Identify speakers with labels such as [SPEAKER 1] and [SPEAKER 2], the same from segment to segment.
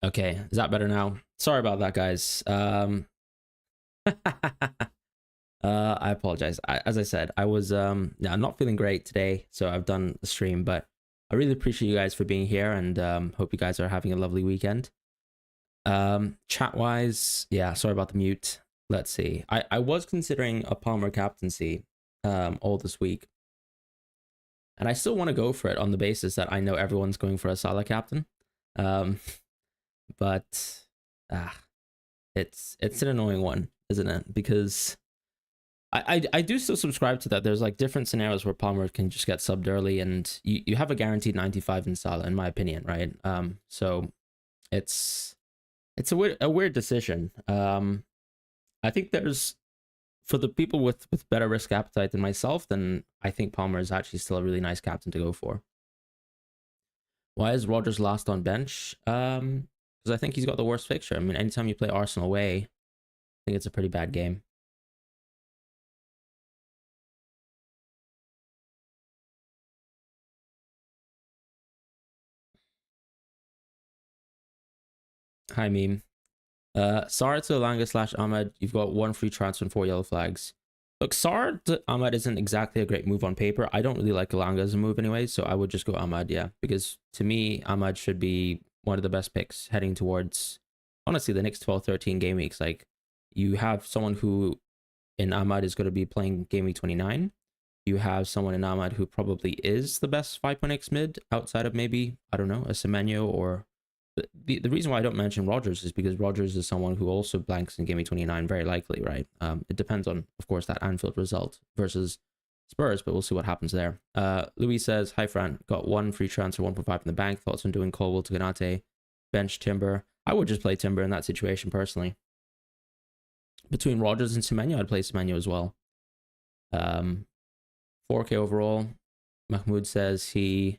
[SPEAKER 1] Okay, is that better now? Sorry about that, guys. I apologize. As I said, I was yeah, I'm not feeling great today, so I've done the stream, but I really appreciate you guys for being here, and hope you guys are having a lovely weekend. Chat wise, yeah, sorry about the mute. Let's see. I was considering a Palmer captaincy all this week, and I still want to go for it on the basis that I know everyone's going for a Salah captain. Um, but ah, it's an annoying one, isn't it? Because I do still subscribe to that. There's like different scenarios where Palmer can just get subbed early, and you have a guaranteed 95 in Salah, in my opinion, right? So it's a weird decision. I think there's, for the people with better risk appetite than myself, then I think Palmer is actually still a really nice captain to go for. Why is Rodgers last on bench? Because I think he's got the worst fixture. I mean, anytime you play Arsenal away, I think it's a pretty bad game. Hi, meme. Sar to Elanga / Ahmed, you've got 1 free transfer and 4 yellow flags. Look, Sar to Ahmed isn't exactly a great move on paper. I don't really like Elanga as a move anyway, so I would just go Ahmed, yeah. Because to me, Ahmed should be one of the best picks heading towards, honestly, the next 12, 13 game weeks. Like, you have someone who in Ahmed is going to be playing game week 29. You have someone in Ahmed who probably is the best 5.x mid outside of maybe, I don't know, a Semenyo or... The reason why I don't mention Rodgers is because Rodgers is someone who also blanks in game week 29, very likely, right? It depends on, of course, that Anfield result versus Spurs, but we'll see what happens there. Louis says, hi, Fran. Got 1 free transfer, 1.5 in the bank. Thoughts on doing Colwell to Ganate, bench Timber? I would just play Timber in that situation, personally. Between Rodgers and Semenyo, I'd play Semenyo as well. 4K overall. Mahmoud says he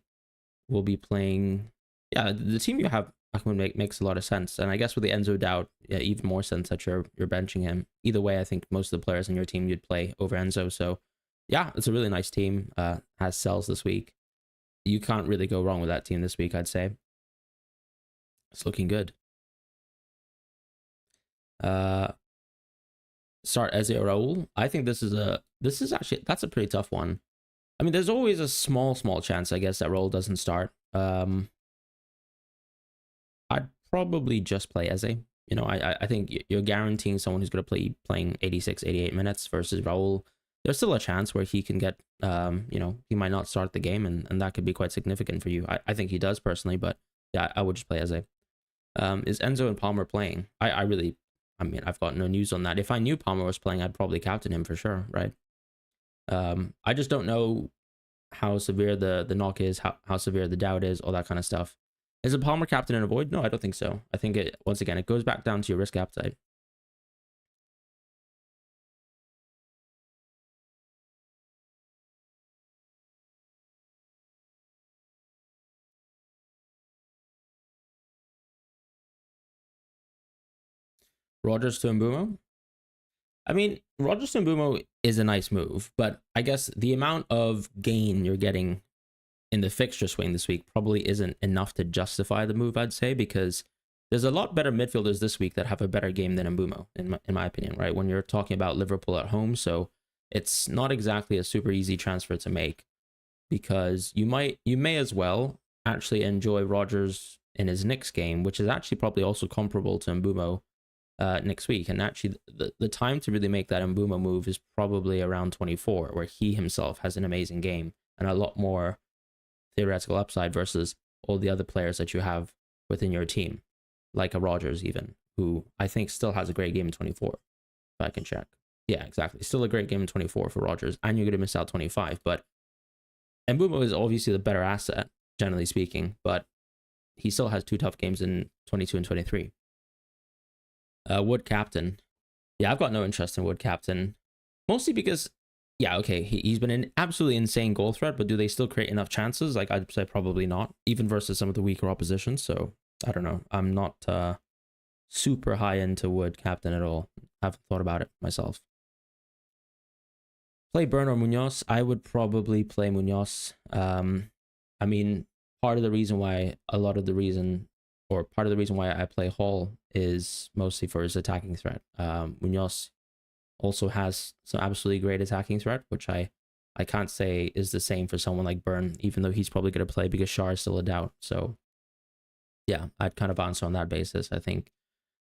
[SPEAKER 1] will be playing... Yeah, the team you have, Mahmoud, makes a lot of sense. And I guess with the Enzo doubt, yeah, even more sense that you're benching him. Either way, I think most of the players in your team you'd play over Enzo. So yeah, it's a really nice team. Has sells this week. You can't really go wrong with that team this week, I'd say. It's looking good. Start Eze or Raul. I think this is actually, that's a pretty tough one. I mean, there's always a small chance, I guess, that Raul doesn't start. I'd probably just play Eze. You know, I think you're guaranteeing someone who's going to playing 86, 88 minutes versus Raul. There's still a chance where he can get, you know, he might not start the game, and that could be quite significant for you. I think he does personally, but yeah, I would just play Eze. Is Enzo and Palmer playing? I mean, I've got no news on that. If I knew Palmer was playing, I'd probably captain him for sure, right? I just don't know how severe the knock is, how severe the doubt is, all that kind of stuff. Is a Palmer captain in a void? No, I don't think so. I think it, once again, it goes back down to your risk appetite. Rodgers to Mbumo? I mean, Rodgers to Mbumo is a nice move, but I guess the amount of gain you're getting in the fixture swing this week probably isn't enough to justify the move, I'd say, because there's a lot better midfielders this week that have a better game than Mbumo, in my opinion, right? When you're talking about Liverpool at home, so it's not exactly a super easy transfer to make, because you may as well actually enjoy Rodgers in his next game, which is actually probably also comparable to Mbumo next week. And actually, the time to really make that Mbumo move is probably around 24, where he himself has an amazing game and a lot more theoretical upside versus all the other players that you have within your team, like a Rodgers even, who I think still has a great game in 24, if I can check. Yeah, exactly. Still a great game in 24 for Rodgers, and you're going to miss out 25. But Mbumo is obviously the better asset, generally speaking, but he still has 2 tough games in 22 and 23. Wood captain. Yeah, I've got no interest in Wood captain, mostly because, yeah, okay, he's been an absolutely insane goal threat, but do they still create enough chances? Like, I'd say probably not, even versus some of the weaker opposition. So I don't know. I'm not super high into Wood captain at all. Haven't thought about it myself. Play Burn or Munoz? I would probably play Munoz. I mean, part of the reason why, a lot of the reason or part of the reason why I play Hall is mostly for his attacking threat. Munoz also has some absolutely great attacking threat, which I can't say is the same for someone like Burn, even though he's probably going to play because Shar is still a doubt. So yeah, I'd kind of answer on that basis. I think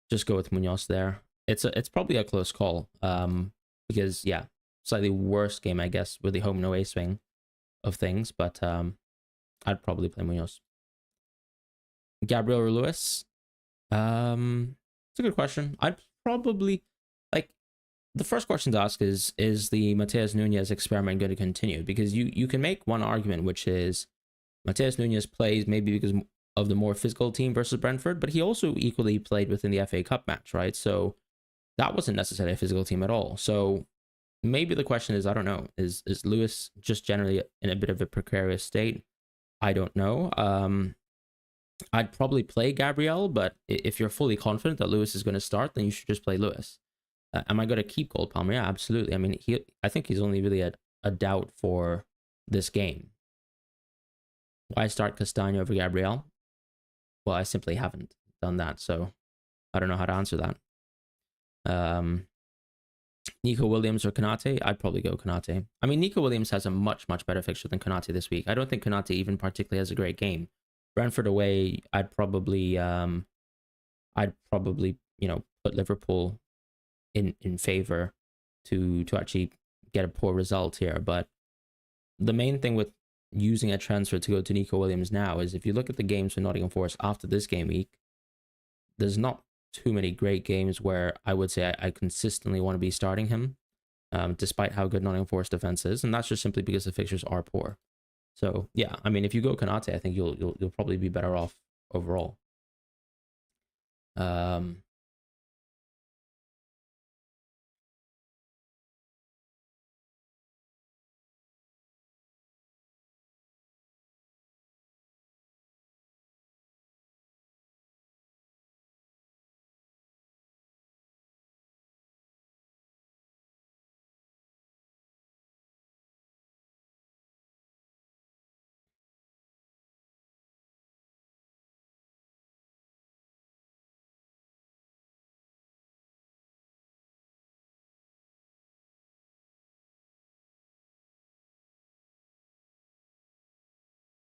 [SPEAKER 1] just go with Munoz there. It's probably a close call. Because yeah, slightly worse game, I guess, with the home and away swing of things, but I'd probably play Munoz. Gabriel or Lewis? It's a good question. I'd probably like the first question to ask is the Mateus Nunes experiment going to continue? Because you can make one argument, which is Mateus Nunes plays maybe because of the more physical team versus Brentford, but he also equally played within the FA Cup match, right? So that wasn't necessarily a physical team at all. So maybe the question is, I don't know, is Lewis just generally in a bit of a precarious state? I don't know. I'd probably play Gabriel, but if you're fully confident that Lewis is going to start, then you should just play Lewis. Am I going to keep Gold Palmer? Yeah, absolutely. I mean, I think he's only really a doubt for this game. Why start Castagna over Gabriel? Well, I simply haven't done that, so I don't know how to answer that. Nico Williams or Konate? I'd probably go Konate. I mean, Nico Williams has a much better fixture than Konate this week. I don't think Konate even particularly has a great game. Brentford away, I'd probably put Liverpool in favor to actually get a poor result here. But the main thing with using a transfer to go to Nico Williams now is if you look at the games for Nottingham Forest after this game week, there's not too many great games where I would say I consistently want to be starting him, despite how good Nottingham Forest defense is, and that's just simply because the fixtures are poor. So yeah, I mean, if you go Konate, I think you'll probably be better off overall.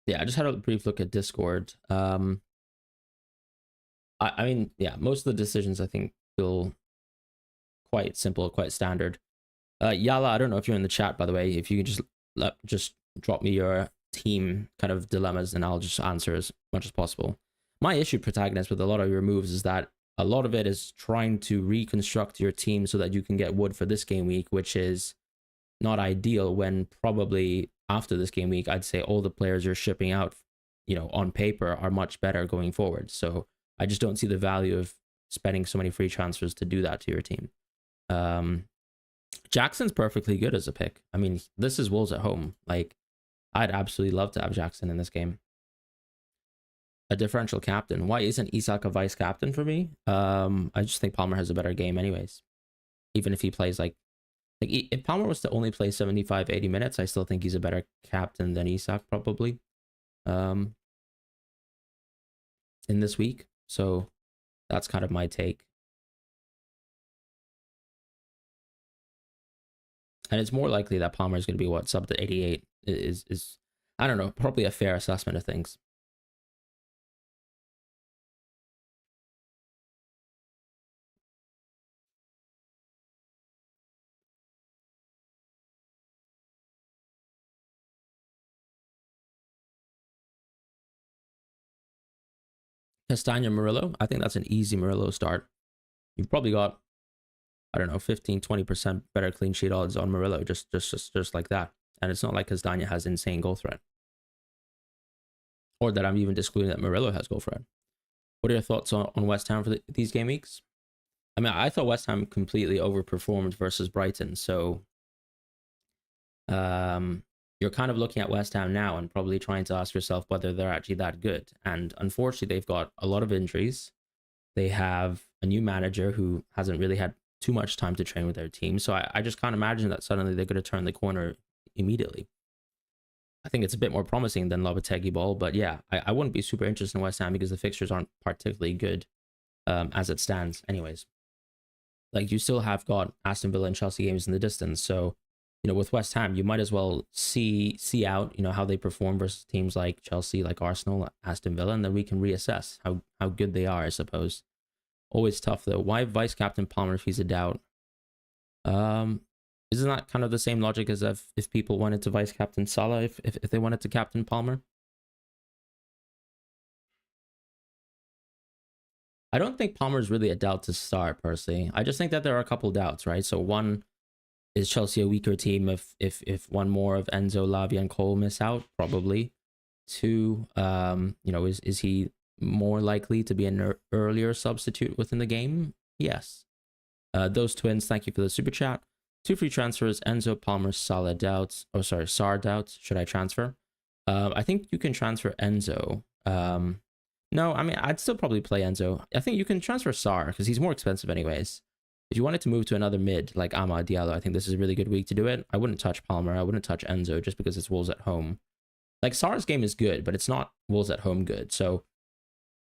[SPEAKER 1] Yeah, I just had a brief look at Discord. I mean, yeah, most of the decisions I think feel quite simple, quite standard. Yala, I don't know if you're in the chat, by the way. If you can just drop me your team kind of dilemmas, and I'll just answer as much as possible. My issue, protagonist, with a lot of your moves is that a lot of it is trying to reconstruct your team so that you can get wood for this game week, which is not ideal when probably after this game week, I'd say all the players you're shipping out, on paper are much better going forward. So I just don't see the value of spending so many free transfers to do that to your team. Jackson's perfectly good as a pick. I mean, this is Wolves at home. Like, I'd absolutely love to have Jackson in this game. A differential captain. Why isn't Isak a vice captain for me? I just think Palmer has a better game anyways. Even if he plays like if Palmer was to only play 75, 80 minutes, I still think he's a better captain than Isak probably. In this week. So that's kind of my take. And it's more likely that Palmer is going to be sub to 88 is I don't know, probably a fair assessment of things. Castagna Murillo, I think that's an easy Murillo start. You've probably got, I don't know, 15, 20% better clean sheet odds on Murillo, just like that. And it's not like Castagna has insane goal threat. Or that I'm even discluding that Murillo has goal threat. What are your thoughts on West Ham for these game weeks? I mean, I thought West Ham completely overperformed versus Brighton. So you're kind of looking at West Ham now and probably trying to ask yourself whether they're actually that good. And unfortunately, they've got a lot of injuries. They have a new manager who hasn't really had too much time to train with their team. So I just can't imagine that suddenly they're going to turn the corner immediately. I think it's a bit more promising than Lopetegui ball, but yeah, I wouldn't be super interested in West Ham because the fixtures aren't particularly good as it stands. Anyways, like you still have got Aston Villa and Chelsea games in the distance, so with West Ham, you might as well see out how they perform versus teams like Chelsea, like Arsenal, Aston Villa, and then we can reassess how good they are, I suppose. Always tough though. Why vice captain Palmer if he's a doubt? Isn't that kind of the same logic as if people wanted to vice captain Salah if they wanted to captain Palmer? I don't think Palmer's really a doubt to start personally. I just think that there are a couple doubts, right? So one, is Chelsea a weaker team if one more of Enzo, Lavia, and Cole miss out? Probably. Two, is he more likely to be an earlier substitute within the game? Yes. Those twins, thank you for the super chat. 2 free transfers, Enzo, Palmer, Salah doubts. Oh, sorry, Sar doubts. Should I transfer? I think you can transfer Enzo. No, I mean, I'd still probably play Enzo. I think you can transfer Sar because he's more expensive anyways. If you wanted to move to another mid like Amad Diallo, I think this is a really good week to do it. I wouldn't touch Palmer. I wouldn't touch Enzo just because it's Wolves at home. Like, Sar's game is good, but it's not Wolves at home good. So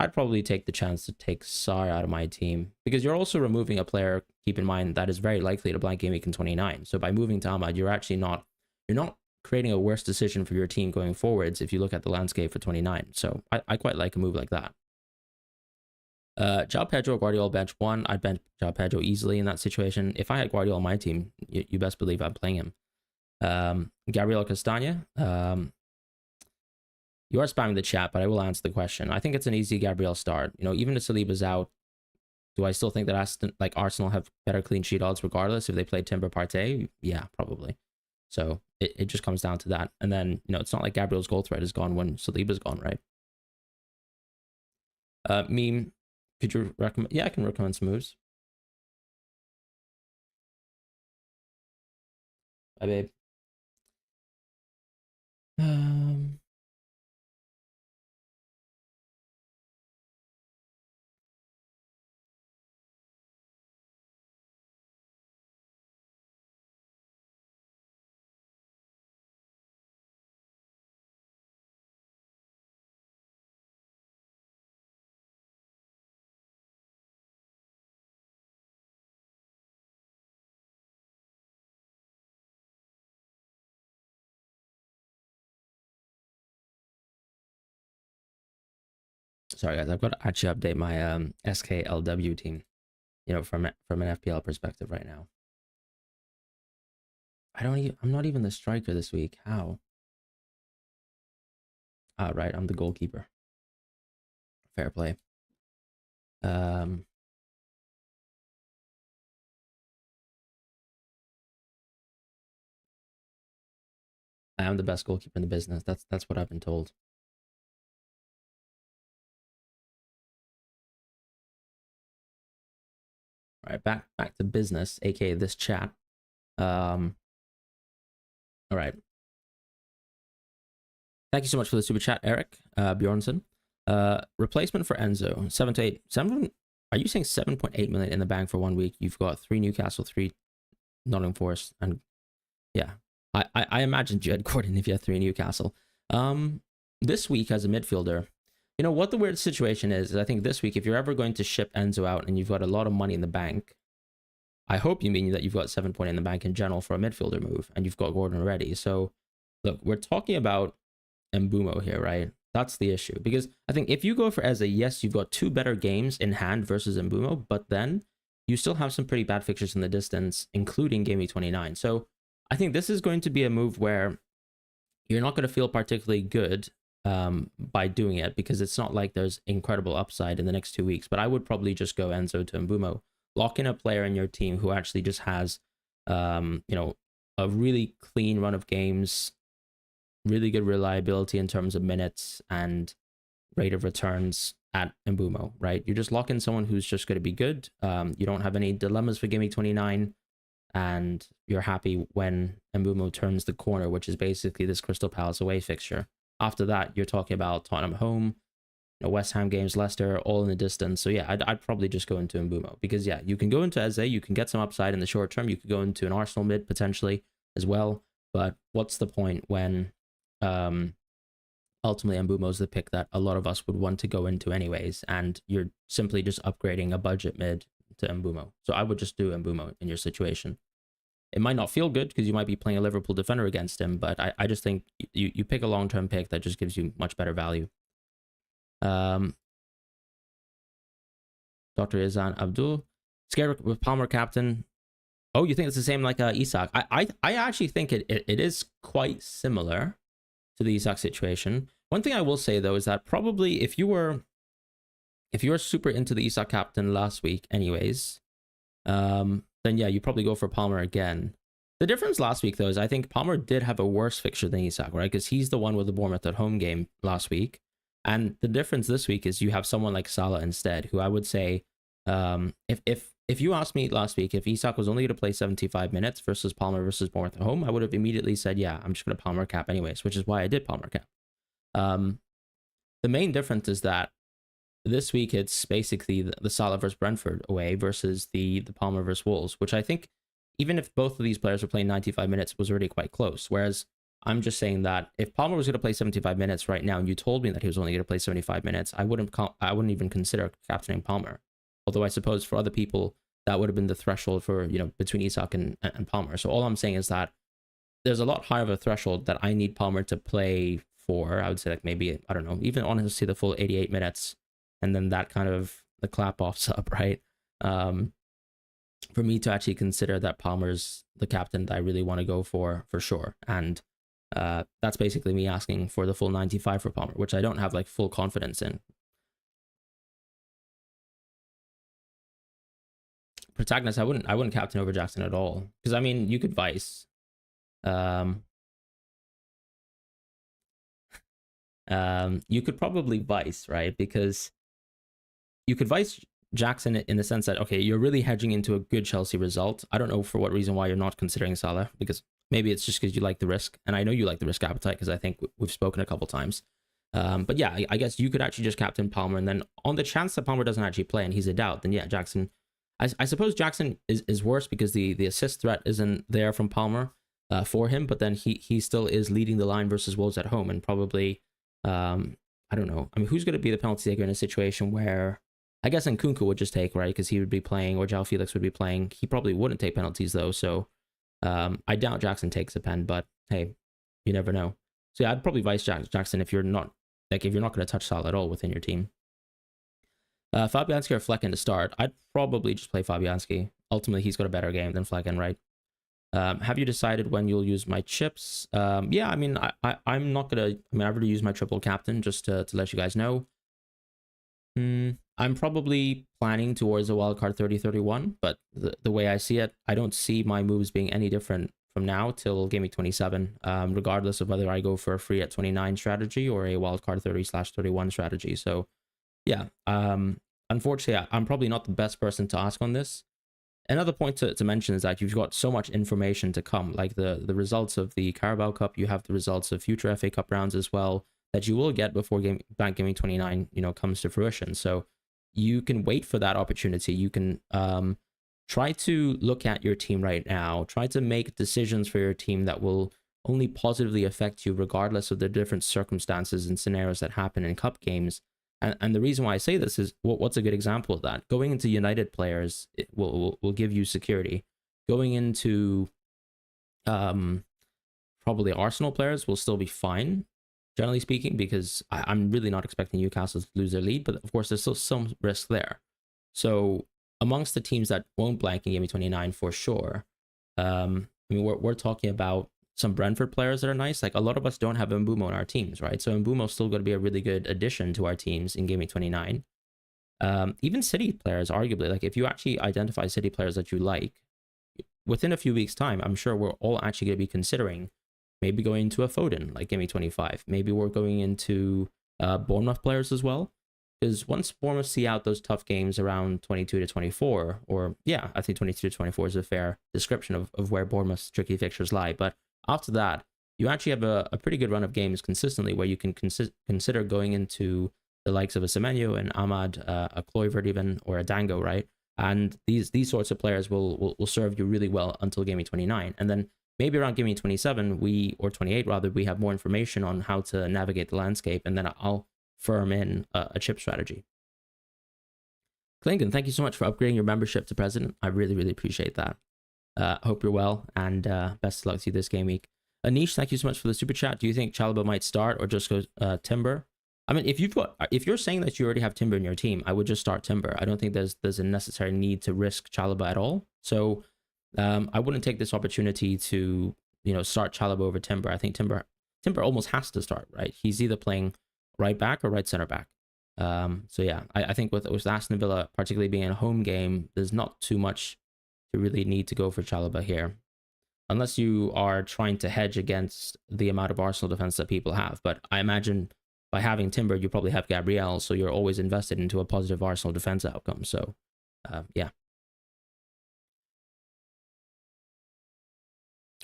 [SPEAKER 1] I'd probably take the chance to take Sar out of my team because you're also removing a player, keep in mind, that is very likely to blank game week in 29. So by moving to Amad, you're not creating a worse decision for your team going forwards if you look at the landscape for 29. So I quite like a move like that. João Pedro, Guardiola bench 1. I'd bench João Pedro easily in that situation. If I had Guardiola on my team, you best believe I'm playing him. Gabriel Castagna. You are spamming the chat, but I will answer the question. I think it's an easy Gabriel start. Even if Saliba's out, do I still think that Arsenal have better clean sheet odds regardless if they play Timber Partey? Yeah, probably. So it just comes down to that. And then, it's not like Gabriel's goal threat is gone when Saliba's gone, right? Meme, could you recommend? Yeah, I can recommend some moves. Bye, babe. Sorry guys, I've got to actually update my SKLW team, from an FPL perspective right now. I'm not even the striker this week. How? Ah, right, I'm the goalkeeper. Fair play. I am the best goalkeeper in the business. That's what I've been told. All right, back to business, aka this chat. All right. Thank you so much for the super chat, Eric Bjornsson. Replacement for Enzo, 7 to 8. Are you saying 7.8 million in the bank for 1 week? You've got 3 Newcastle, 3 Nottingham Forest, and yeah, I imagined you had Gordon if you had 3 Newcastle. This week as a midfielder, what the weird situation is I think this week, if you're ever going to ship Enzo out and you've got a lot of money in the bank, I hope you mean that you've got 7 point in the bank in general for a midfielder move and you've got Gordon already. So look, we're talking about Mbumo here, right? That's the issue. Because I think if you go for Eze, yes, you've got 2 better games in hand versus Mbumo, but then you still have some pretty bad fixtures in the distance, including game week 29. So I think this is going to be a move where you're not going to feel particularly good by doing it because it's not like there's incredible upside in the next 2 weeks. But I would probably just go Enzo to Mbumo. Lock in a player in your team who actually just has, a really clean run of games, really good reliability in terms of minutes and rate of returns at Mbumo, right? You just lock in someone who's just going to be good. You don't have any dilemmas for game week 29, and you're happy when Mbumo turns the corner, which is basically this Crystal Palace away fixture. After that, you're talking about Tottenham home, West Ham games, Leicester, all in the distance. So yeah, I'd probably just go into Mbumo because yeah, you can go into Eze, you can get some upside in the short term. You could go into an Arsenal mid potentially as well. But what's the point when ultimately Mbumo's the pick that a lot of us would want to go into anyways, and you're simply just upgrading a budget mid to Mbumo. So I would just do Mbumo in your situation. It might not feel good because you might be playing a Liverpool defender against him, but I just think you pick a long-term pick that just gives you much better value. Dr. Izan Abdul, scared with Palmer captain. Oh, you think it's the same like Isak? I actually think it is quite similar to the Isak situation. One thing I will say though is that probably if you were super into the Isak captain last week anyways, then yeah, you probably go for Palmer again. The difference last week though is I think Palmer did have a worse fixture than Isak, right? Because he's the one with the Bournemouth at home game last week. And the difference this week is you have someone like Salah instead, who I would say, if you asked me last week if Isak was only going to play 75 minutes versus Palmer versus Bournemouth at home, I would have immediately said, yeah, I'm just going to Palmer cap anyways, which is why I did Palmer cap. The main difference is that this week it's basically the Salah versus Brentford away versus the Palmer versus Wolves, which I think even if both of these players were playing 95 minutes was already quite close. Whereas I'm just saying that if Palmer was going to play 75 minutes right now and you told me that he was only going to play 75 minutes, I wouldn't even consider captaining Palmer. Although I suppose for other people, that would have been the threshold for, you know, between Isak and Palmer. So all I'm saying is that there's a lot higher of a threshold that I need Palmer to play for. I would say like maybe, I don't know, even honestly the full 88 minutes. And then that kind of the clap offs up, right? For me to actually consider that Palmer's the captain that I really want to go for sure. And that's basically me asking for the full 95 for Palmer, which I don't have like full confidence in. Protagonist, I wouldn't captain over Jackson at all, because I mean you could vice. You could probably vice, right? Because you could vice Jackson in the sense that, okay, you're really hedging into a good Chelsea result. I don't know for what reason why you're not considering Salah, because maybe it's just because you like the risk, and I know you like the risk appetite because I think we've spoken a couple times. But yeah, I guess you could actually just captain Palmer, and then on the chance that Palmer doesn't actually play and he's a doubt, then yeah, Jackson. I suppose Jackson is worse because the assist threat isn't there from Palmer for him, but then he still is leading the line versus Wolves at home, and probably I don't know. I mean, who's going to be the penalty taker in a situation where I guess Nkunku would just take, right? Because he would be playing, or João Felix would be playing. He probably wouldn't take penalties though, so I doubt Jackson takes a pen, but hey, you never know. So yeah, I'd probably vice Jackson if you're not going to touch Salah at all within your team. Fabianski or Flecken to start? I'd probably just play Fabianski. Ultimately, he's got a better game than Flecken, right? Have you decided when you'll use my chips? Yeah, I mean, I'm not gonna. I mean, I've already used my triple captain just to let you guys know. I'm probably planning towards a wildcard 30-31, but the way I see it, I don't see my moves being any different from now till game week 27, regardless of whether I go for a free at 29 strategy or a wildcard 30/31 strategy. So yeah, unfortunately, I'm probably not the best person to ask on this. Another point to mention is that you've got so much information to come, like the results of the Carabao Cup. You have the results of future FA Cup rounds as well that you will get before Bank Gaming 29, comes to fruition. So you can wait for that opportunity. You can try to look at your team right now. Try to make decisions for your team that will only positively affect you, regardless of the different circumstances and scenarios that happen in cup games. And the reason why I say this is, what's a good example of that? Going into United players, it will give you security. Going into probably Arsenal players will still be fine, generally speaking, because I'm really not expecting Newcastle to lose their lead, but of course there's still some risk there. So amongst the teams that won't blank in Game Week 29 for sure, I mean, we're talking about some Brentford players that are nice. Like, a lot of us don't have Mbumo in our teams, right? So Mbumo's still going to be a really good addition to our teams in Game Week 29. Even City players, arguably, like if you actually identify City players that you like, within a few weeks' time, I'm sure we're all actually going to be considering maybe going into a Foden, like Game Week 25. Maybe we're going into Bournemouth players as well. Because once Bournemouth see out those tough games around 22 to 24, or yeah, I think 22 to 24 is a fair description of where Bournemouth's tricky fixtures lie. But after that, you actually have a pretty good run of games consistently where you can consider going into the likes of a Semenyo and Ahmad, a Kluivert even, or a Dango, right? And these sorts of players will serve you really well until Game Week 29. And then maybe around Game Week 27, or 28 rather, we have more information on how to navigate the landscape, and then I'll firm in a chip strategy. Klingon, thank you so much for upgrading your membership to President. I really, really appreciate that. Hope you're well, and best of luck to you this game week. Anish, thank you so much for the super chat. Do you think Chalobah might start or just go Timber? I mean, if you're saying that you already have Timber in your team, I would just start Timber. I don't think there's a necessary need to risk Chalobah at all. So I wouldn't take this opportunity to start Chalobah over Timber. I think Timber almost has to start, right? He's either playing right back or right center back. So yeah, I think with Aston Villa particularly being a home game, there's not too much to really need to go for Chalobah here, unless you are trying to hedge against the amount of Arsenal defense that people have. But I imagine by having Timber, you probably have Gabriel, so you're always invested into a positive Arsenal defense outcome. So yeah.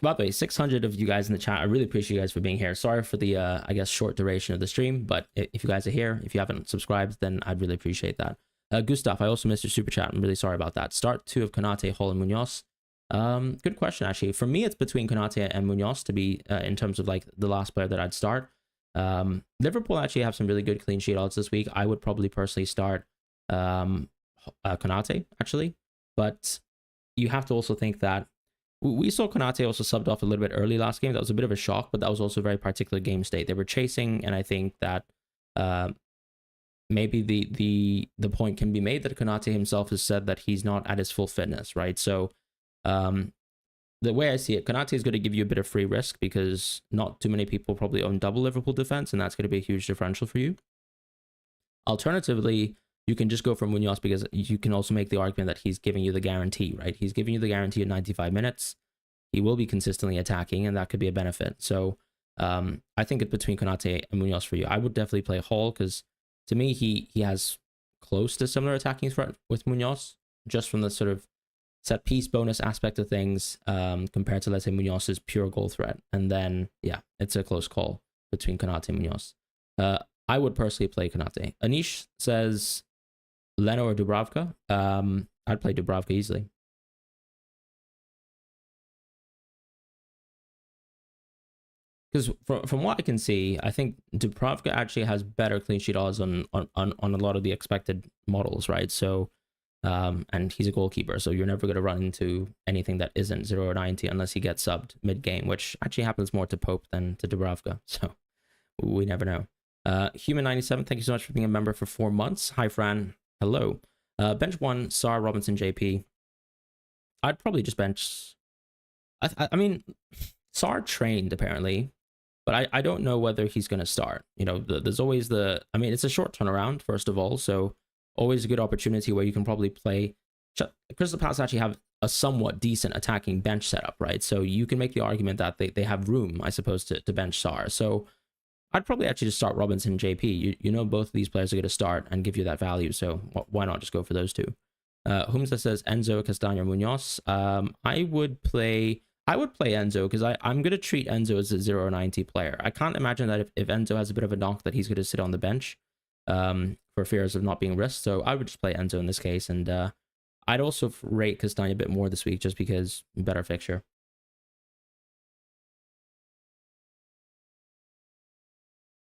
[SPEAKER 1] By the way, 600 of you guys in the chat. I really appreciate you guys for being here. Sorry for the, I guess, short duration of the stream, but if you guys are here, if you haven't subscribed, then I'd really appreciate that. Gustav, I also missed your super chat. I'm really sorry about that. Start 2 of Konate, Hall, and Munoz. Good question, actually. For me, it's between Konate and Munoz to be, in terms of like the last player that I'd start. Liverpool actually have some really good clean sheet odds this week. I would probably personally start Konate, actually. But you have to also think that we saw Konate also subbed off a little bit early last game. That was a bit of a shock, but that was also a very particular game state. They were chasing, and I think that maybe the point can be made that Konate himself has said that he's not at his full fitness, right? So the way I see it, Konate is going to give you a bit of free risk because not too many people probably own double Liverpool defense, and that's going to be a huge differential for you. Alternatively, you can just go for Munoz because you can also make the argument that he's giving you the guarantee, right? He's giving you the guarantee of 95 minutes. He will be consistently attacking, and that could be a benefit. So I think it's between Konate and Munoz for you. I would definitely play Hall because to me, he has close to similar attacking threat with Munoz, just from the sort of set piece bonus aspect of things compared to, let's say, Munoz's pure goal threat. And then, yeah, it's a close call between Konate and Munoz. I would personally play Konate. Anish says Leno or Dubravka. I'd play Dubravka easily. Because from what I can see, I think Dubravka actually has better clean sheet odds on a lot of the expected models, right? So, and he's a goalkeeper, so you're never going to run into anything that isn't 0 or 90 unless he gets subbed mid-game, which actually happens more to Pope than to Dubravka. So we never know. Human97, thank you so much for being a member for 4 months. Hi, Fran. Hello. Bench 1, Sar, Robinson, JP. I'd probably just bench... I mean, Sar trained, apparently, but I don't know whether he's going to start. You know, there's always the... I mean, it's a short turnaround, first of all, so always a good opportunity where you can probably play... Crystal Palace actually have a somewhat decent attacking bench setup, right? So you can make the argument that they have room, I suppose, to bench Sar. So I'd probably actually just start Robinson and JP. You know both of these players are going to start and give you that value, so why not just go for those two? Humza says Enzo, Castaño, Munoz. I would play Enzo because I'm going to treat Enzo as a 0 or 90 player. I can't imagine that if Enzo has a bit of a knock that he's going to sit on the bench for fears of not being risked. So I would just play Enzo in this case. And I'd also rate Castaño a bit more this week just because better fixture.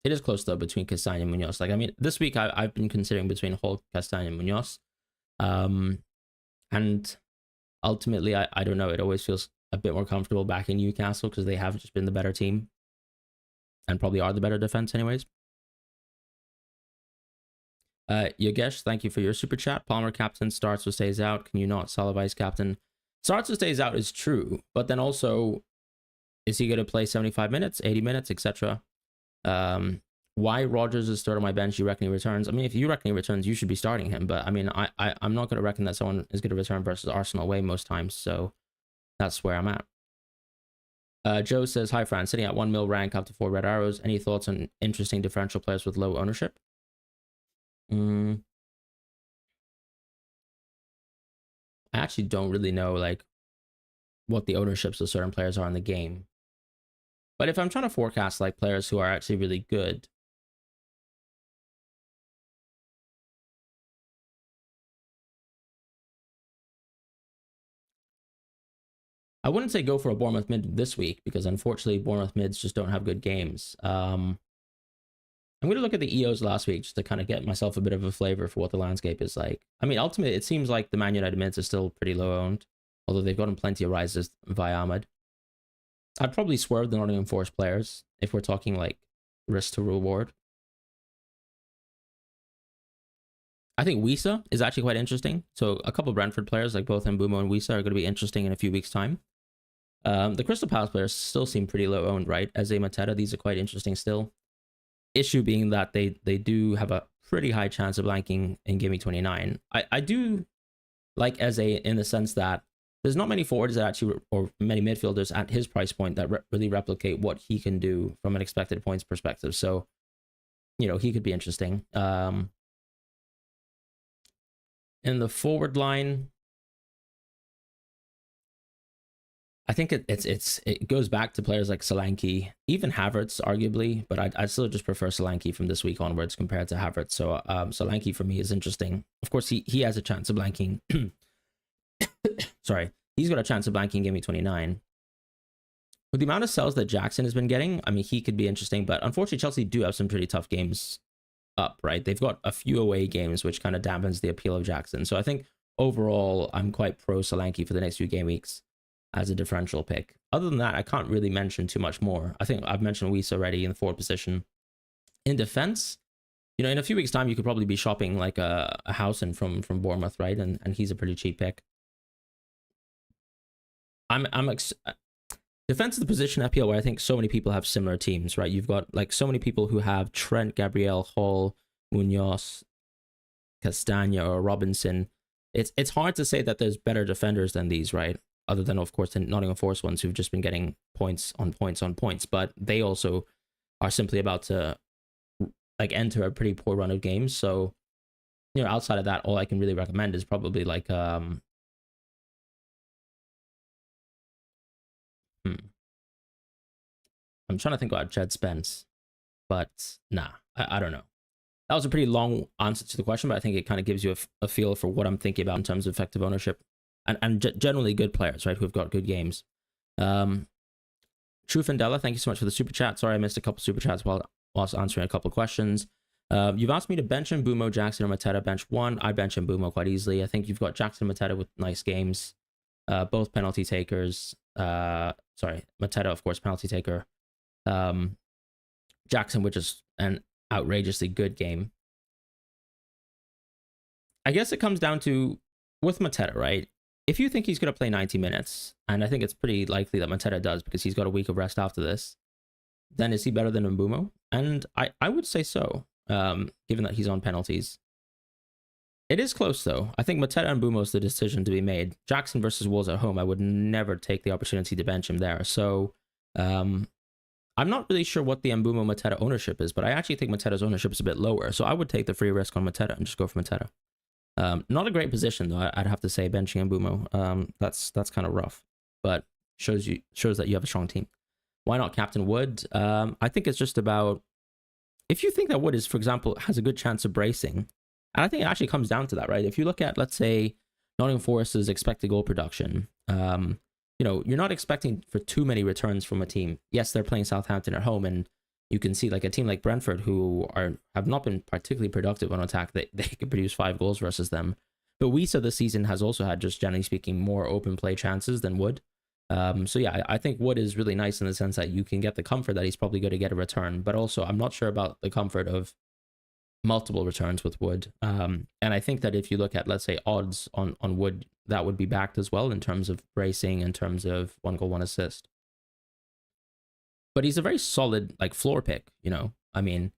[SPEAKER 1] It is close though between Castaño and Munoz. Like, I mean, this week I've been considering between Hulk, Castaño, and Munoz. And ultimately, I don't know. It always feels a bit more comfortable back in Newcastle because they have just been the better team and probably are the better defense anyways. Yogesh, thank you for your super chat. Palmer captain starts or stays out. Can you not sell a vice captain? Starts or stays out is true, but then also, is he going to play 75 minutes, 80 minutes, etc.? Why Rodgers is third on my bench? You reckon he returns? I mean, if you reckon he returns, you should be starting him. But I mean, I'm not going to reckon that someone is going to return versus Arsenal away most times. So that's where I'm at. Joe says, hi, Fran. Sitting at 1 mil rank up to 4 red arrows. Any thoughts on interesting differential players with low ownership? I actually don't really know like what the ownerships of certain players are in the game. But if I'm trying to forecast like players who are actually really good, I wouldn't say go for a Bournemouth mid this week because unfortunately Bournemouth mids just don't have good games. I'm going to look at the EOs last week just to kind of get myself a bit of a flavor for what the landscape is like. I mean, ultimately, it seems like the Man United mids are still pretty low owned, although they've gotten plenty of rises via Ahmed. I'd probably swerve the Nottingham Forest players if we're talking like risk to reward. I think Wisa is actually quite interesting. So a couple of Brentford players like both Mbumo and Wisa are going to be interesting in a few weeks' time. The Crystal Palace players still seem pretty low owned, right? Eze Mateta, these are quite interesting still. Issue being that they do have a pretty high chance of blanking in GW29. I do like Eze in the sense that there's not many forwards that actually, or many midfielders at his price point that really replicate what he can do from an expected points perspective. So, you know, he could be interesting. In the forward line, I think it goes back to players like Solanke, even Havertz, arguably, but I'd still just prefer Solanke from this week onwards compared to Havertz. So Solanke for me is interesting. Of course, he has a chance of blanking. Sorry, he's got a chance of blanking GW29. With the amount of sells that Jackson has been getting, I mean, he could be interesting, but unfortunately, Chelsea do have some pretty tough games up, right? They've got a few away games, which kind of dampens the appeal of Jackson. So I think overall, I'm quite pro Solanke for the next few game weeks as a differential pick. Other than that, I can't really mention too much more. I think I've mentioned Weiss already in the forward position. In defense, you know, in a few weeks' time, you could probably be shopping like a Housen from Bournemouth, right? And he's a pretty cheap pick. Defense is the position FPL where I think so many people have similar teams, right? You've got like so many people who have Trent, Gabriel, Hall, Munoz, Castagna, or Robinson. It's hard to say that there's better defenders than these, right? Other than, of course, the Nottingham Forest ones who've just been getting points on points on points, but they also are simply about to like enter a pretty poor run of games. So, you know, outside of that, all I can really recommend is probably like I'm trying to think about Jed Spence, but nah, I don't know. That was a pretty long answer to the question, but I think it kind of gives you a feel for what I'm thinking about in terms of effective ownership and generally good players, right, who've got good games. True Fandela, thank you so much for the super chat. Sorry, I missed a couple super chats whilst answering a couple of questions. You've asked me to bench Mbumo, Jackson, or Mateta. Bench one. I bench Mbumo quite easily. I think you've got Jackson and Mateta with nice games. Both penalty takers. Sorry, Mateta, of course, penalty taker. Jackson, which is an outrageously good game. I guess it comes down to, with Mateta, right? If you think he's going to play 90 minutes, and I think it's pretty likely that Mateta does because he's got a week of rest after this, then is he better than Mbumo? And I would say so, given that he's on penalties. It is close, though. I think Mateta and Mbumo is the decision to be made. Jackson versus Wolves at home, I would never take the opportunity to bench him there. So, I'm not really sure what the Mbumo Mateta ownership is, but I actually think Mateta's ownership is a bit lower. So I would take the free risk on Mateta and just go for Mateta. Not a great position, though, I'd have to say, benching Mbumo. That's kind of rough, but shows that you have a strong team. Why not Captain Wood? I think it's just about, if you think that Wood is, for example, has a good chance of bracing, and I think it actually comes down to that, right? If you look at, let's say, Nottingham Forest's expected goal production, you know, you're not expecting for too many returns from a team. Yes, they're playing Southampton at home, and you can see like a team like Brentford, who have not been particularly productive on attack, they could produce 5 goals versus them. But Wisa this season has also had, just generally speaking, more open play chances than Wood. So yeah, I think Wood is really nice in the sense that you can get the comfort that he's probably going to get a return, but also I'm not sure about the comfort of multiple returns with Wood. And I think that if you look at, let's say, odds on Wood, that would be backed as well in terms of bracing, in terms of 1 goal, 1 assist. But he's a very solid like floor pick, you know. I mean,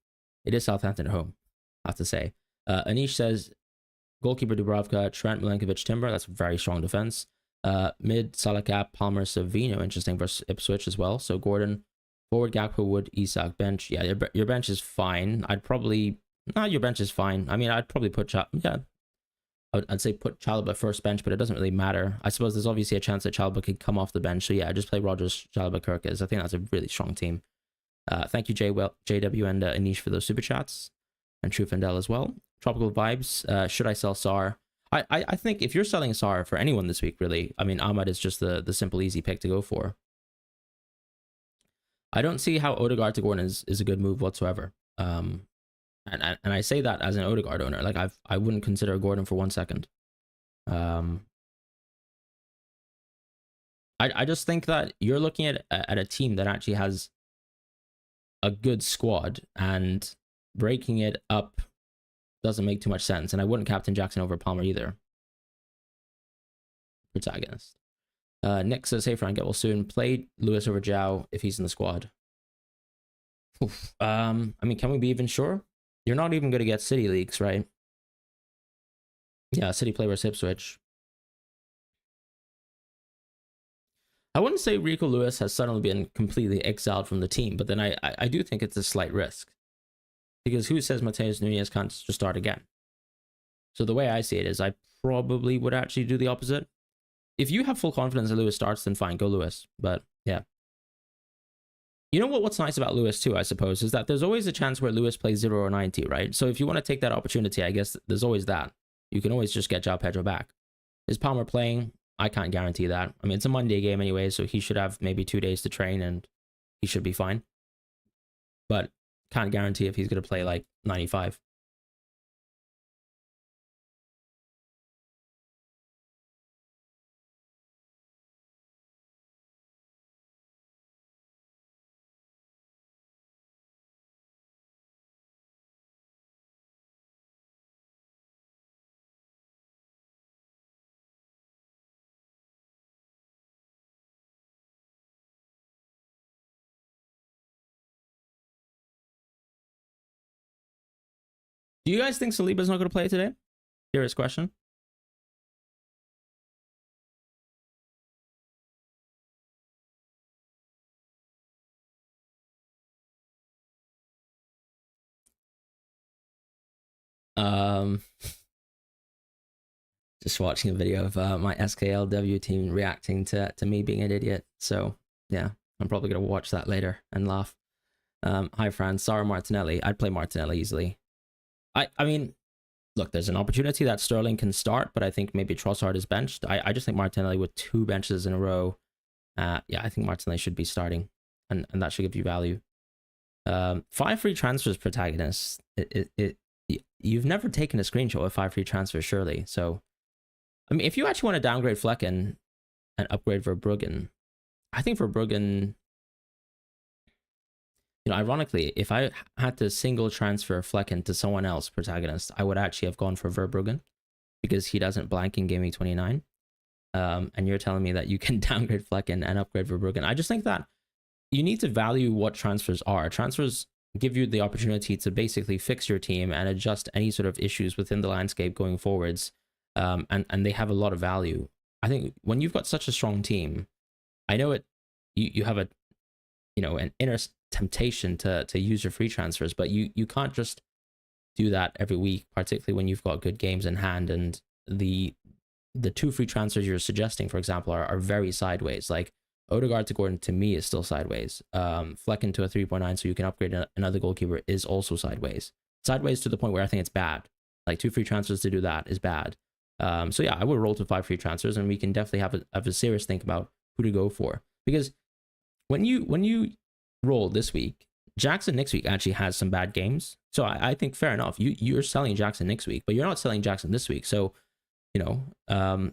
[SPEAKER 1] it is Southampton at home, I have to say. Anish says, goalkeeper Dubravka, Trent, Milenkovic, Timber. That's a very strong defense. Mid, Salakap, Palmer, Savino, interesting versus Ipswich as well. So Gordon, forward, Gakpo, Wood, Isak, bench. Yeah, your bench is fine. Your bench is fine. I mean, I'd probably put I'd say put Chalobah first bench, but it doesn't really matter. I suppose there's obviously a chance that Chalobah could come off the bench. So yeah, just play Rodgers, Chalobah, Kirkes. I think that's a really strong team. Thank you, JW and Anish for those super chats, and True Fandel as well. Tropical Vibes. Should I sell Sar? I think if you're selling Sarr for anyone this week, really, I mean, Ahmad is just the simple, easy pick to go for. I don't see how Odegaard to Gordon is a good move whatsoever. And I say that as an Odegaard owner. Like I wouldn't consider Gordon for 1 second. I just think that you're looking at a team that actually has a good squad, and breaking it up doesn't make too much sense. And I wouldn't captain Jackson over Palmer either. Protagonist. Nick says, hey Fran, get well soon. Play Lewis over Zhao if he's in the squad. Oof. I mean, can we be even sure? You're not even going to get City leaks, right? Yeah, City play versus Ipswich. I wouldn't say Rico Lewis has suddenly been completely exiled from the team, but then I do think it's a slight risk. Because who says Mateus Nunes can't just start again? So the way I see it is I probably would actually do the opposite. If you have full confidence that Lewis starts, then fine, go Lewis. But yeah. You know what's nice about Lewis too, I suppose, is that there's always a chance where Lewis plays 0 or 90, right? So if you want to take that opportunity, I guess there's always that. You can always just get João Pedro back. Is Palmer playing? I can't guarantee that. I mean, it's a Monday game anyway, so he should have maybe 2 days to train and he should be fine. But can't guarantee if he's going to play like 95. Do you guys think Saliba's not going to play today? Serious question. Just watching a video of my SKLW team reacting to me being an idiot. So yeah, I'm probably going to watch that later and laugh. Hi, Fran. Sarr Martinelli. I'd play Martinelli easily. I mean, look, there's an opportunity that Sterling can start, but I think maybe Trossard is benched. I just think Martinelli with 2 benches in a row. Yeah, I think Martinelli should be starting, and that should give you value. 5 free transfers, protagonist. You've never taken a screenshot of 5 free transfers, surely. So, I mean, if you actually want to downgrade Flecken and upgrade Verbruggen, I think Verbruggen, you know, ironically, if I had to single transfer Flecken to someone else, protagonist, I would actually have gone for Verbruggen because he doesn't blank in Game Week 29. And you're telling me that you can downgrade Flecken and upgrade Verbruggen. I just think that you need to value what transfers are. Transfers give you the opportunity to basically fix your team and adjust any sort of issues within the landscape going forwards. And they have a lot of value. I think when you've got such a strong team, I know you have an inner temptation to use your free transfers, but you can't just do that every week, particularly when you've got good games in hand. And the 2 free transfers you're suggesting, for example, are very sideways. Like Odegaard to Gordon, to me, is still sideways. Flecken to a 3.9 so you can upgrade another goalkeeper is also sideways. Sideways to the point where I think it's bad. Like 2 free transfers to do that is bad. So yeah, I would roll to 5 free transfers, and we can definitely have a serious think about who to go for. Because when you roll this week, Jackson next week actually has some bad games. So I think fair enough. You're selling Jackson next week, but you're not selling Jackson this week. So you have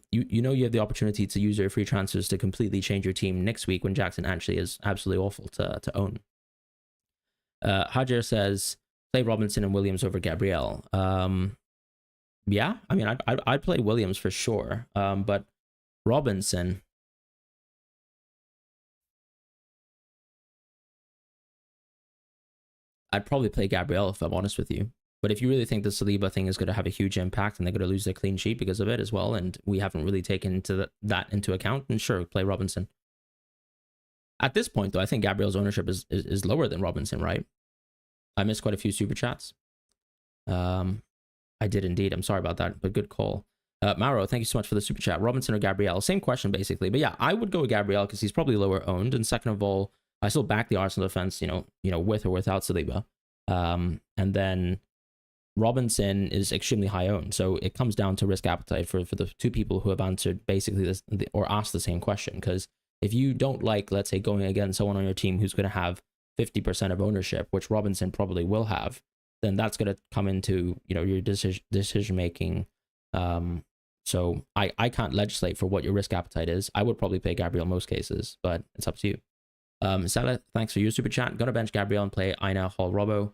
[SPEAKER 1] the opportunity to use your free transfers to completely change your team next week when Jackson actually is absolutely awful to own. Hajar says play Robinson and Williams over Gabriel. Yeah, I mean, I'd play Williams for sure, but Robinson, I'd probably play Gabriel if I'm honest with you. But if you really think the Saliba thing is going to have a huge impact and they're going to lose their clean sheet because of it as well, and we haven't really taken that into account, then sure, play Robinson. At this point, though, I think Gabriel's ownership is lower than Robinson, right? I missed quite a few super chats. I did indeed. I'm sorry about that, but good call. Maro, thank you so much for the super chat. Robinson or Gabriel? Same question, basically. But yeah, I would go with Gabriel because he's probably lower owned. And second of all, I still back the Arsenal defense, with or without Saliba. And then Robinson is extremely high owned. So it comes down to risk appetite for the two people who have answered basically this or asked the same question. Because if you don't like, let's say, going against someone on your team who's going to have 50% of ownership, which Robinson probably will have, then that's going to come into, you know, your decision making. So I can't legislate for what your risk appetite is. I would probably play Gabriel in most cases, but it's up to you. Salah, thanks for your super chat. Gonna bench Gabriel and play Aina, Hall, Robbo.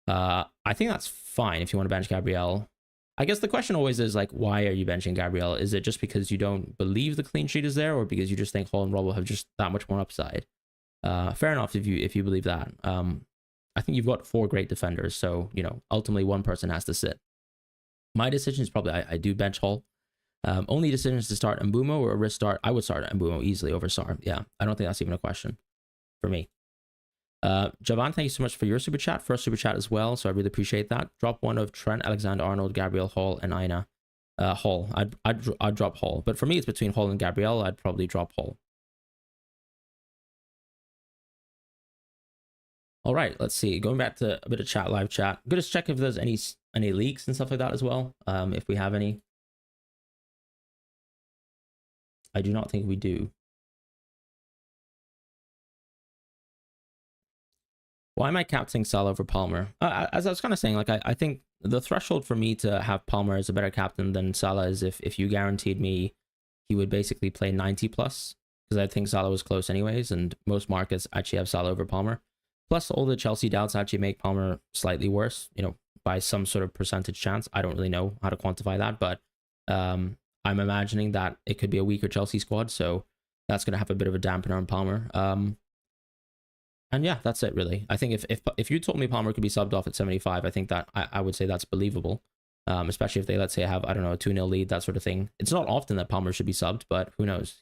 [SPEAKER 1] I think that's fine if you want to bench Gabriel. I guess the question always is like, why are you benching Gabriel? Is it just because you don't believe the clean sheet is there, or because you just think Hall and Robbo have just that much more upside? Fair enough if you believe that. I think you've got 4 great defenders, so you know ultimately one person has to sit. My decision is probably I do bench Hall. Only decision is to start Mbumo or a risk start. I would start Mbumo easily over Sar. Yeah, I don't think that's even a question for me. Javan, thank you so much for your super chat. First super chat as well, so I really appreciate that. Drop one of Trent, Alexander-Arnold, Gabriel, Hall, and Aina. Hall. I'd drop Hall, but for me it's between Hall and Gabriel. I'd probably drop Hall. All right, let's see. Going back to a bit of chat, live chat. I'm gonna check if there's any leaks and stuff like that as well. If we have any, I do not think we do. Why am I captaining Salah over Palmer? As I was kind of saying, like I think the threshold for me to have Palmer as a better captain than Salah is if you guaranteed me he would basically play 90 plus, because I think Salah was close anyways, and most markets actually have Salah over Palmer. Plus, all the Chelsea doubts actually make Palmer slightly worse, you know, by some sort of percentage chance. I don't really know how to quantify that, but I'm imagining that it could be a weaker Chelsea squad, so that's going to have a bit of a dampener on Palmer. And yeah, that's it really. I think if you told me Palmer could be subbed off at 75, I think that I would say that's believable. Especially if they, let's say, have, I don't know, a 2-0 lead, that sort of thing. It's not often that Palmer should be subbed, but who knows?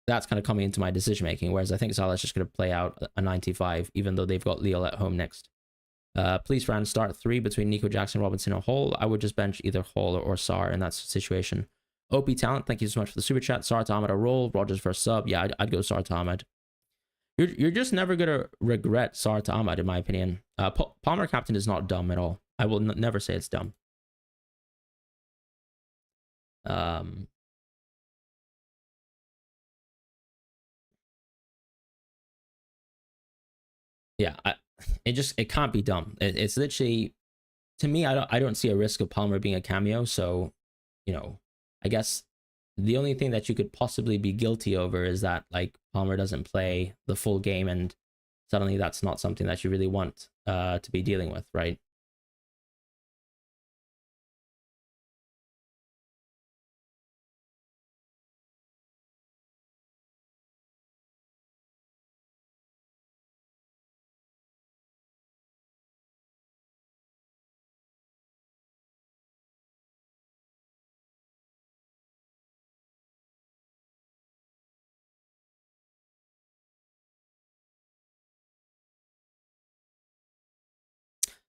[SPEAKER 1] That's kind of coming into my decision making, whereas I think Salah's just going to play out a 95, even though they've got Lille at home next. Please, Fran, start 3 between Nico Jackson, Robinson, or Hall. I would just bench either Hall or Sar in that situation. OP Talent, thank you so much for the super chat. Sar to Ahmed a roll, Rogers for a sub. Yeah, I'd go Sar to Ahmed. You're just never going to regret Sar to Ahmed, in my opinion. Palmer captain is not dumb at all. I will never say it's dumb. Yeah, it can't be dumb. It's literally, to me, I don't see a risk of Palmer being a cameo. So, you know, I guess the only thing that you could possibly be guilty over is that like Palmer doesn't play the full game, and suddenly that's not something that you really want to be dealing with, right?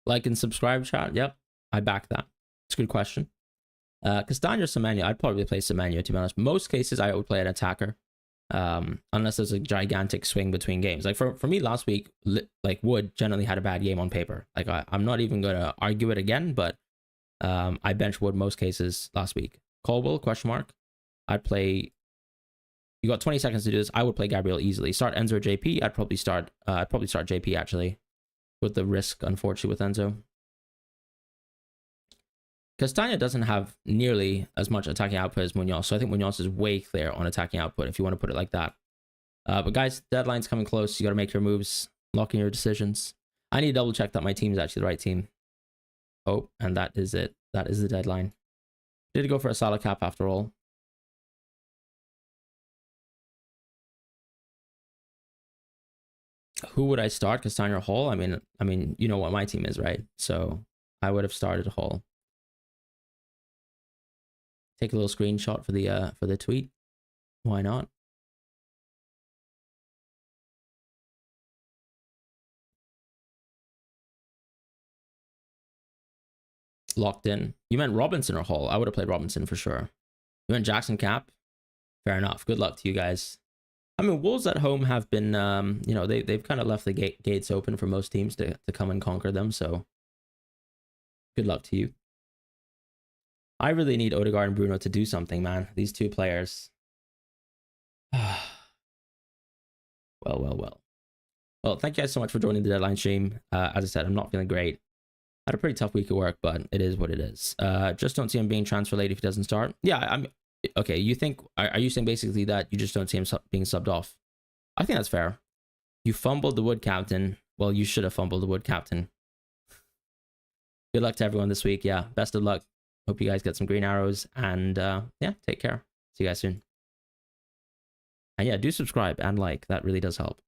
[SPEAKER 1] Like and subscribe, chat. Yep, I back that. It's a good question. Castagna or Semenyo? I'd probably play Semenyo, to be honest. Most cases, I would play an attacker, unless there's a gigantic swing between games. Like for me last week, like Wood generally had a bad game on paper. Like I'm not even going to argue it again, but I benched Wood most cases last week. Colwell, question mark. I'd play. You got 20 seconds to do this. I would play Gabriel easily. Start Enzo or JP. I'd probably start JP actually, with the risk, unfortunately, with Enzo. Castagna doesn't have nearly as much attacking output as Munoz, so I think Munoz is way clear on attacking output, if you want to put it like that. But guys, deadline's coming close. You got to make your moves, lock in your decisions. I need to double check that my team is actually the right team. Oh, and that is it. That is the deadline. Did go for a Salah cap after all. Who would I start? Castagna or Hall? I mean, you know what my team is, right? So I would have started Hall. Take a little screenshot for the tweet. Why not? Locked in. You meant Robinson or Hall? I would have played Robinson for sure. You meant Jackson cap? Fair enough. Good luck to you guys. I mean, Wolves at home have been, you know, they've kind of left the gates open for most teams to come and conquer them. So good luck to you. I really need Odegaard and Bruno to do something, man. These two players. Well. Well, thank you guys so much for joining the deadline stream. As I said, I'm not feeling great. Had a pretty tough week of work, but it is what it is. Just don't see him being transfer late if he doesn't start. Yeah, I'm okay. You think, are you saying basically that you just don't see him being subbed off? I think that's fair. You fumbled the wood captain. Well, you should have fumbled the wood captain. Good luck to everyone this week. Yeah, best of luck. Hope you guys get some green arrows, and yeah, take care. See you guys soon. And yeah, do subscribe and like. That really does help.